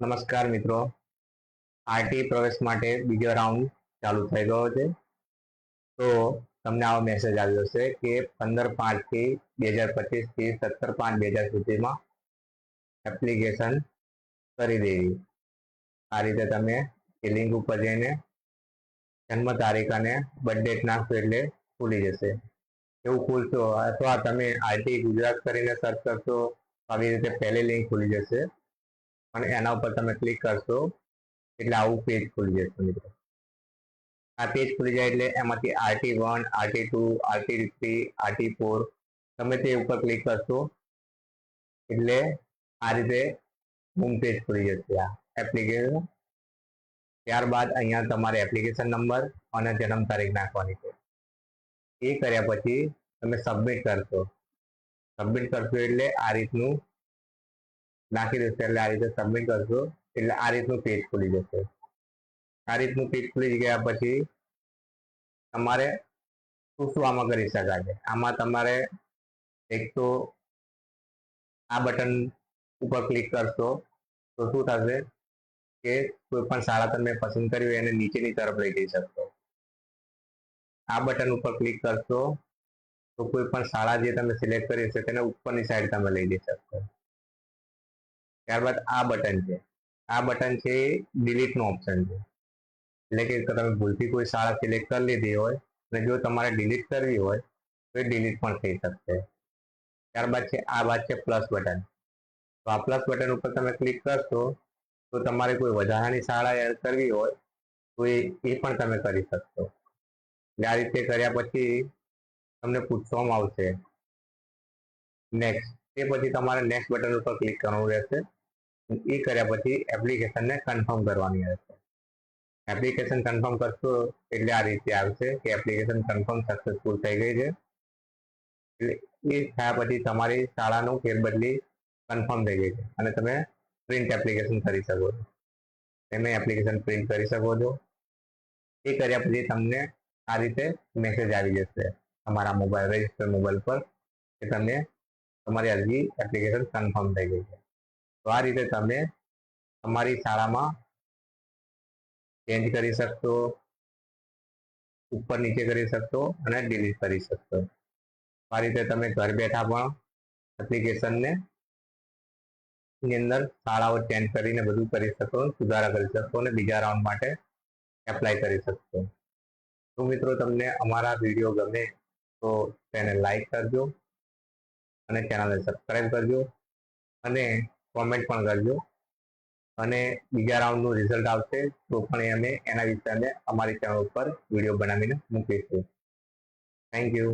નમસ્કાર મિત્રો, આરટી પ્રવેશ માટે બીજો રાઉન્ડ ચાલુ થઈ ગયો છે. તો તમને આવો મેસેજ આવ્યો છે કે 15/5 થી 2025 થી 17/5/2000 સુધીમાં એપ્લિકેશન કરી દેવી. આ રીતે તમે એ લિંક ઉપર જઈને જન્મ તારીખ અને બર્થ ડેટ નાખશો એટલે ખુલી જશે. એવું ખુલશો અથવા તમે આરટી ગુજરાત કરીને સર્ચ કરશો, આવી રીતે પહેલી લિંક ખુલી જશે અને એના ઉપર તમે ક્લિક કરશો એટલે આવું પેજ ખુલી જશે મિત્રો. આ પેજ ખુલી જાય એટલે એમાંથી RT1, RT2, RT3, RT4 તમે તે ઉપર ક્લિક કરશો એટલે આ રીતે હોમ પેજ ખુલી જશે આ એપ્લિકેશન. ત્યારબાદ અહીંયા તમારે એપ્લિકેશન નંબર અને જન્મ તારીખ નાખવાની છે. એ કર્યા પછી તમે સબમિટ કરશો. સબમિટ કરશો એટલે આ રીતનું નાખી દેશે. એટલે આ રીતે સબમિટ કરશો એટલે આ રીતનું પેજ ખુલી જશે. આ રીતનું પેજ ખુલી ગયા પછી તમારે શું આમાં કરી શકાય છે. આમાં તમારે એક તો આ બટન ઉપર ક્લિક કરશો તો શું થશે કે કોઈ પણ શાળા તમે પસંદ કરી હોય એને નીચેની તરફ લઈ જઈ શકશો. આ બટન ઉપર ક્લિક કરશો તો કોઈ પણ શાળા જે તમે સિલેક્ટ કરી છે તેને ઉપરની સાઈડ તમે લઈ જઈ શકશો. ત્યારબાદ આ બટન છે. આ બટન છે ડિલીટ નો ઓપ્શન છે. એટલે કે તમે ભૂલથી કોઈ શાળા સિલેક્ટ કરી લીધી હોય અને જો તમારે ડિલીટ કરવી હોય તો એ ડિલીટ પણ થઈ શકશે. ત્યારબાદ છે આ વાત છે પ્લસ બટન. તો આ પ્લસ બટન ઉપર તમે ક્લિક કરશો તો તમારે કોઈ વધારાની શાળા એડ કરવી હોય તો એ પણ તમે કરી શકશો. એટલે આ રીતે કર્યા પછી તમને પૂછવામાં આવશે નેક્સ્ટ. તે પછી તમારે નેક્સ્ટ બટન ઉપર ક્લિક કરવાનું રહેશે. એ કર્યા પછી એપ્લિકેશનને કન્ફર્મ કરવાની રહેશે. એપ્લિકેશન કન્ફર્મ કરશો એટલે આ રીતે આવશે કે એપ્લિકેશન કન્ફર્મ સક્સેસફુલ થઈ ગઈ છે. એટલે એ થયા પછી તમારી શાળાનું ફેરબદલી કન્ફર્મ થઈ ગઈ છે અને તમે પ્રિન્ટ એપ્લિકેશન કરી શકો છો. તમે એપ્લિકેશન પ્રિન્ટ કરી શકો છો. એ કર્યા પછી તમને આ રીતે મેસેજ આવી જશે તમારા મોબાઈલ રજિસ્ટર મોબાઈલ પર કે તમે તમારી અરજી એપ્લિકેશન કન્ફર્મ થઈ ગઈ છે. તો આ રીતે તમે તમારી શાળામાં ચેન્જ કરી શકશો, ઉપર નીચે કરી શકશો અને ડિલીટ કરી શકશો. આ રીતે તમે ઘર બેઠા પણ એપ્લિકેશનને ની અંદર શાળાઓ ચેન્જ કરીને બધું કરી શકો, સુધારા કરી શકો અને બીજા રાઉન્ડ માટે એપ્લાય કરી શકશો. તો મિત્રો તમને અમારા વિડીયો ગમે તો તેને લાઈક કરજો અને ચેનલને સબસ્ક્રાઈબ કરજો અને કોમેન્ટ પણ કરજો. અને બીજા રાઉન્ડનું રિઝલ્ટ આવશે તો પણ અમે એના વિશે અમારી ચેનલ ઉપર વિડીયો બનાવીને મૂકીશું. Thank you.